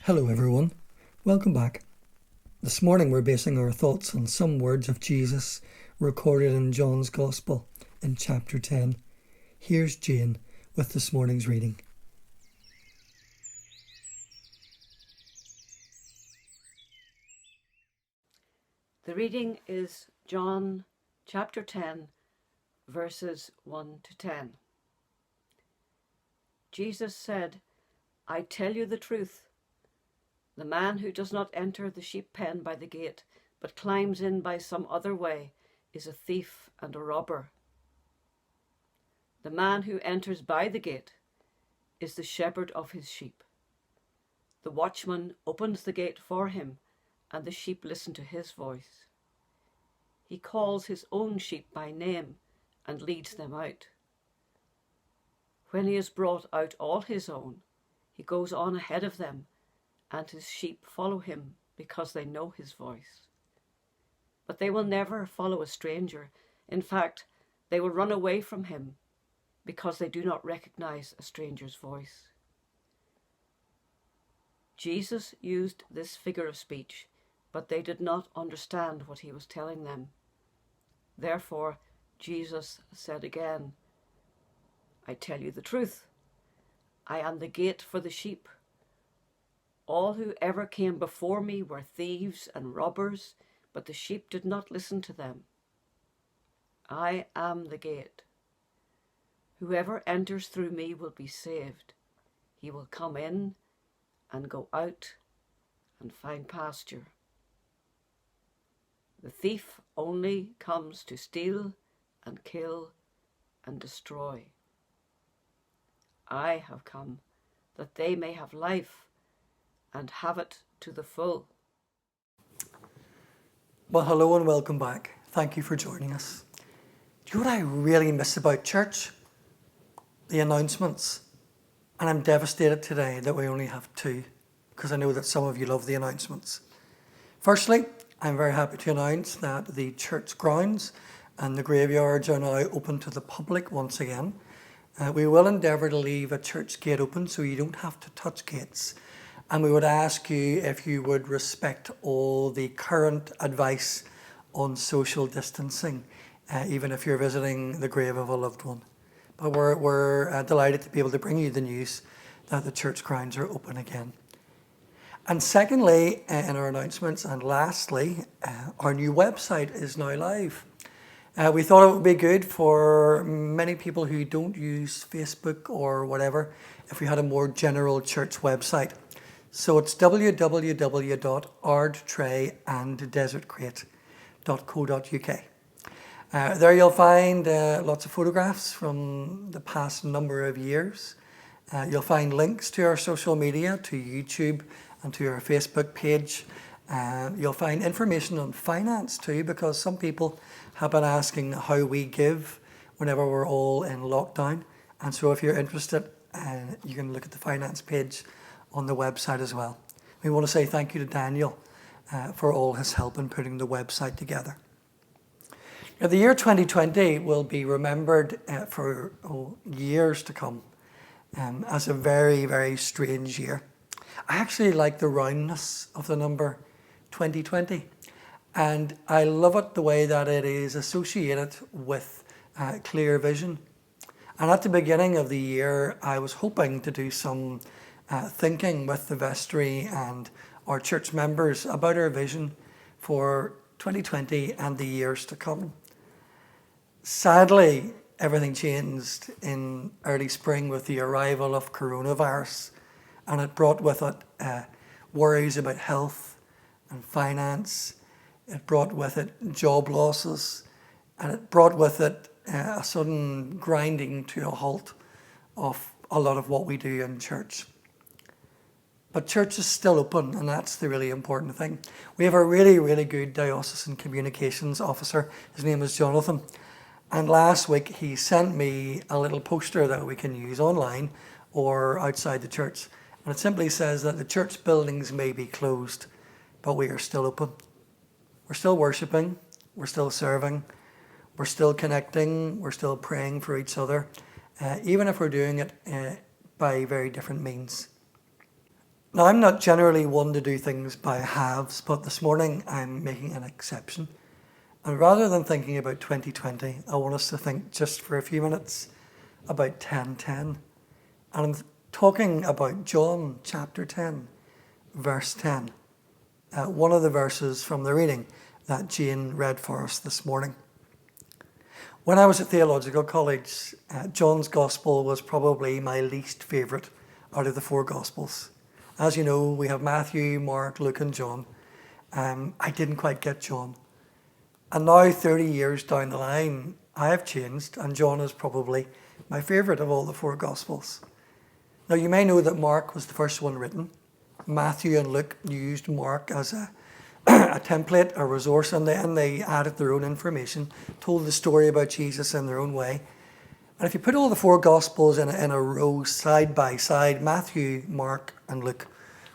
Hello everyone, welcome back. This morning we're basing our thoughts on some words of Jesus recorded in John's Gospel in chapter 10. Here's Jane with this morning's reading. The reading is John chapter 10, verses 1 to 10. Jesus said, "I tell you the truth. The man who does not enter the sheep pen by the gate, but climbs in by some other way, is a thief and a robber. The man who enters by the gate is the shepherd of his sheep. The watchman opens the gate for him, and the sheep listen to his voice. He calls his own sheep by name and leads them out. When he has brought out all his own, he goes on ahead of them, and his sheep follow him because they know his voice. But they will never follow a stranger. In fact, they will run away from him because they do not recognize a stranger's voice." Jesus used this figure of speech, but they did not understand what he was telling them. Therefore, Jesus said again, "I tell you the truth. I am the gate for the sheep. All who ever came before me were thieves and robbers, but the sheep did not listen to them. I am the gate. Whoever enters through me will be saved. He will come in and go out and find pasture. The thief only comes to steal and kill and destroy. I have come that they may have life and have it to the full." Well, hello and welcome back. Thank you for joining us. Do you know what I really miss about church? The announcements. And I'm devastated today that we only have two, because I know that some of you love the announcements. Firstly, I'm very happy to announce that the church grounds and the graveyards are now open to the public once again. We will endeavour to leave a church gate open so you don't have to touch gates. And we would ask you if you would respect all the current advice on social distancing, even if you're visiting the grave of a loved one. But we're delighted to be able to bring you the news that the church grounds are open again. And secondly, in our announcements, and lastly, our new website is now live. We thought it would be good for many people who don't use Facebook or whatever if we had a more general church website. So it's www.ardtrayanddesertcrate.co.uk. There you'll find lots of photographs from the past number of years. You'll find links to our social media, to YouTube and to our Facebook page. You'll find information on finance too, because some people have been asking how we give whenever we're all in lockdown. And so if you're interested, you can look at the finance page on the website as well. We want to say thank you to Daniel for all his help in putting the website together. Now, the year 2020 will be remembered for years to come as a very, very strange year. I actually like the roundness of the number 2020, and I love it the way that it is associated with clear vision. And at the beginning of the year, I was hoping to do some thinking with the vestry and our church members about our vision for 2020 and the years to come. Sadly, everything changed in early spring with the arrival of coronavirus, and it brought with it worries about health and finance. It brought with it job losses, and it brought with it a sudden grinding to a halt of a lot of what we do in church. But church is still open, and that's the really important thing. We have a really, really good diocesan communications officer. His name is Jonathan. And last week he sent me a little poster that we can use online or outside the church. And it simply says that the church buildings may be closed, but we are still open. We're still worshipping, we're still serving, we're still connecting, we're still praying for each other, even if we're doing it by very different means. Now, I'm not generally one to do things by halves, but this morning I'm making an exception. And rather than thinking about 2020, I want us to think just for a few minutes about 10:10. And I'm talking about John chapter 10, verse 10. One of the verses from the reading that Jane read for us this morning. When I was at theological college, John's Gospel was probably my least favourite out of the four Gospels. As you know, we have Matthew, Mark, Luke and John. I didn't quite get John. And now, 30 years down the line, I have changed, and John is probably my favourite of all the four Gospels. Now, you may know that Mark was the first one written. Matthew and Luke used Mark as a template, a resource, and they added their own information, told the story about Jesus in their own way. And if you put all the four Gospels in a row side by side, Matthew, Mark and Luke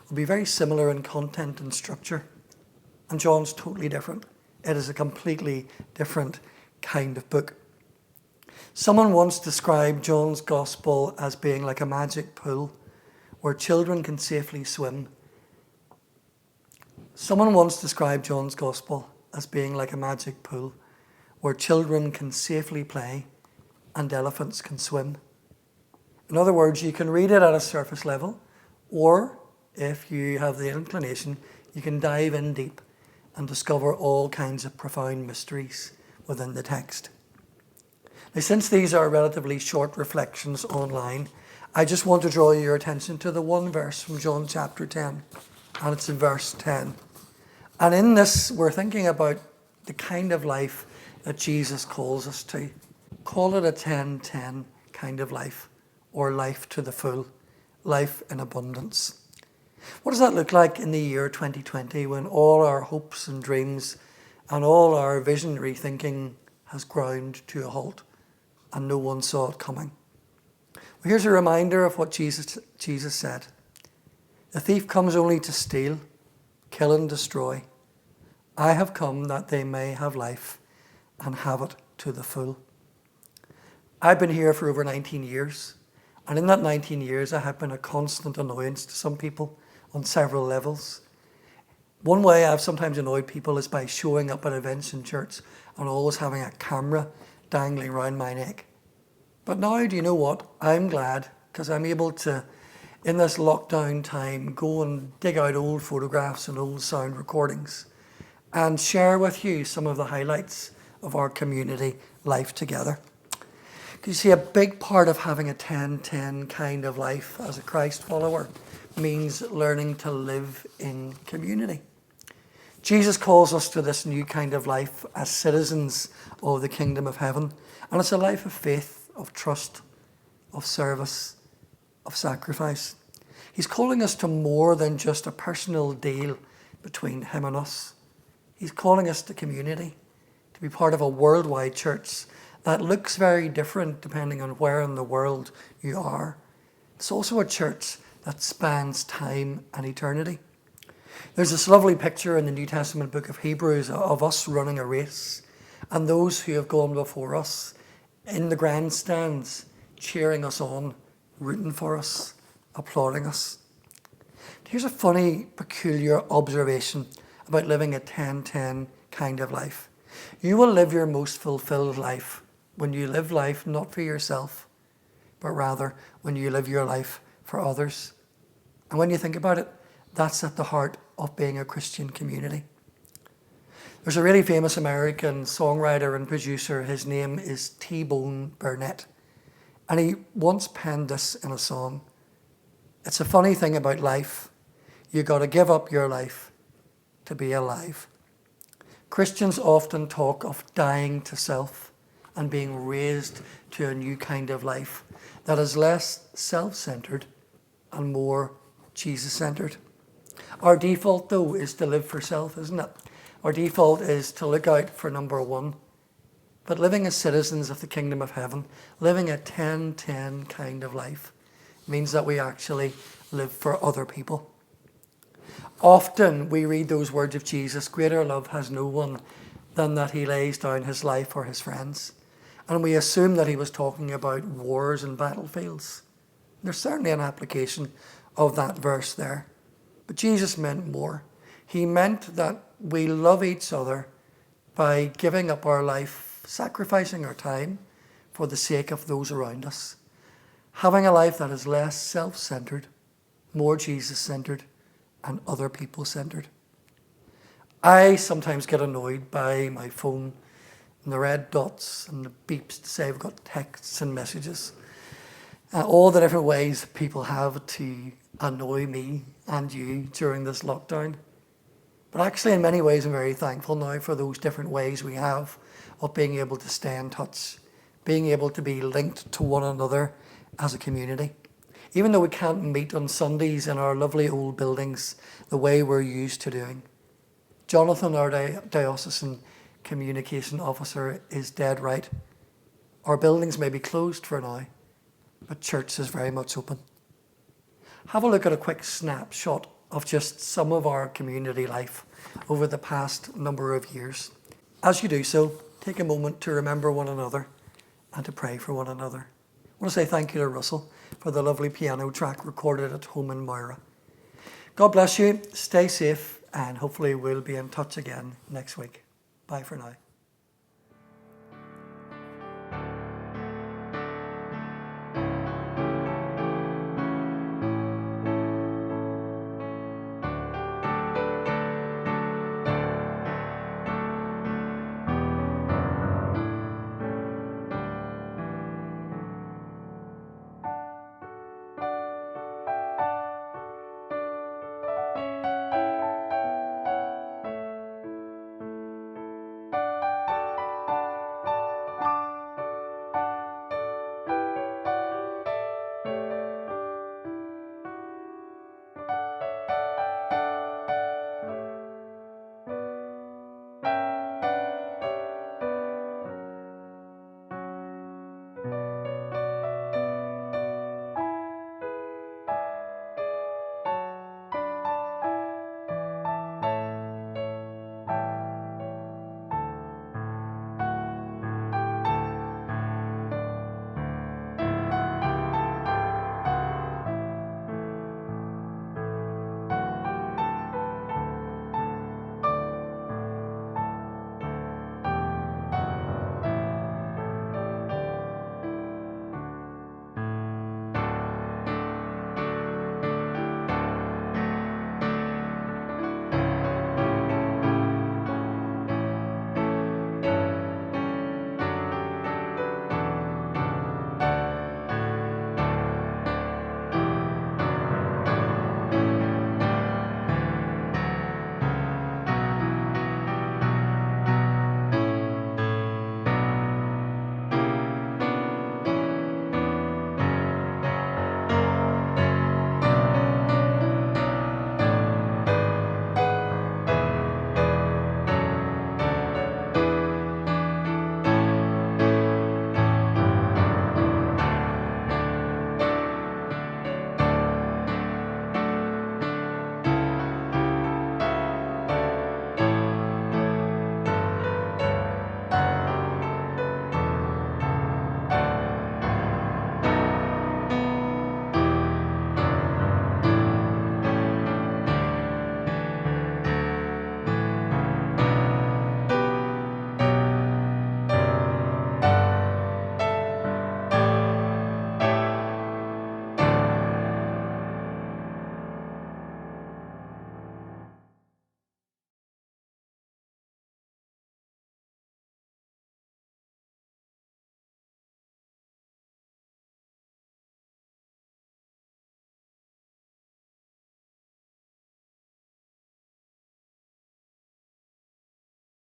will be very similar in content and structure. And John's totally different. It is a completely different kind of book. Someone once described John's Gospel as being like a magic pool where children can safely swim. Someone once described John's Gospel as being like a magic pool where children can safely play and elephants can swim. In other words, you can read it at a surface level, or if you have the inclination, you can dive in deep and discover all kinds of profound mysteries within the text. Now, since these are relatively short reflections online, I just want to draw your attention to the one verse from John chapter 10, and it's in verse 10. And in this, we're thinking about the kind of life that Jesus calls us to. Call it a 10-10 kind of life, or life to the full, life in abundance. What does that look like in the year 2020 when all our hopes and dreams and all our visionary thinking has ground to a halt and no one saw it coming? Well, here's a reminder of what Jesus said. The thief comes only to steal, kill and destroy. I have come that they may have life and have it to the full. I've been here for over 19 years, and in that 19 years I have been a constant annoyance to some people on several levels. One way I've sometimes annoyed people is by showing up at events in church and always having a camera dangling around my neck. But now, do you know what? I'm glad, because I'm able to, in this lockdown time, go and dig out old photographs and old sound recordings and share with you some of the highlights of our community life together. You see, a big part of having a 10-10 kind of life as a Christ follower means learning to live in community. Jesus calls us to this new kind of life as citizens of the kingdom of heaven. And it's a life of faith, of trust, of service, of sacrifice. He's calling us to more than just a personal deal between him and us. He's calling us to community, to be part of a worldwide church that looks very different depending on where in the world you are. It's also a church that spans time and eternity. There's this lovely picture in the New Testament book of Hebrews of us running a race and those who have gone before us in the grandstands, cheering us on, rooting for us, applauding us. Here's a funny, peculiar observation about living a 10-10 kind of life. You will live your most fulfilled life when you live life not for yourself, but rather when you live your life for others. And when you think about it, that's at the heart of being a Christian community. There's a really famous American songwriter and producer. His name is T-Bone Burnett. And he once penned this in a song. It's a funny thing about life. You got to give up your life to be alive. Christians often talk of dying to self and being raised to a new kind of life that is less self-centered and more Jesus-centered. Our default, though, is to live for self, isn't it? Our default is to look out for number one. But living as citizens of the kingdom of heaven, living a 10-10 kind of life, means that we actually live for other people. Often we read those words of Jesus, greater love has no one than that he lays down his life for his friends. And we assume that he was talking about wars and battlefields. There's certainly an application of that verse there. But Jesus meant more. He meant that we love each other by giving up our life, sacrificing our time for the sake of those around us. Having a life that is less self-centered, more Jesus-centered, and other people-centered. I sometimes get annoyed by my phone and the red dots and the beeps to say I've got texts and messages. All the different ways people have to annoy me and you during this lockdown. But actually, in many ways, I'm very thankful now for those different ways we have of being able to stay in touch, being able to be linked to one another as a community. Even though we can't meet on Sundays in our lovely old buildings the way we're used to doing. Jonathan, our diocesan communication officer, is dead right. Our buildings may be closed for now, but church is very much open. Have a look at a quick snapshot of just some of our community life over the past number of years. As you do so, take a moment to remember one another and to pray for one another. I want to say thank you to Russell for the lovely piano track recorded at home in Moira. God bless you, stay safe, and hopefully we'll be in touch again next week. Bye for now.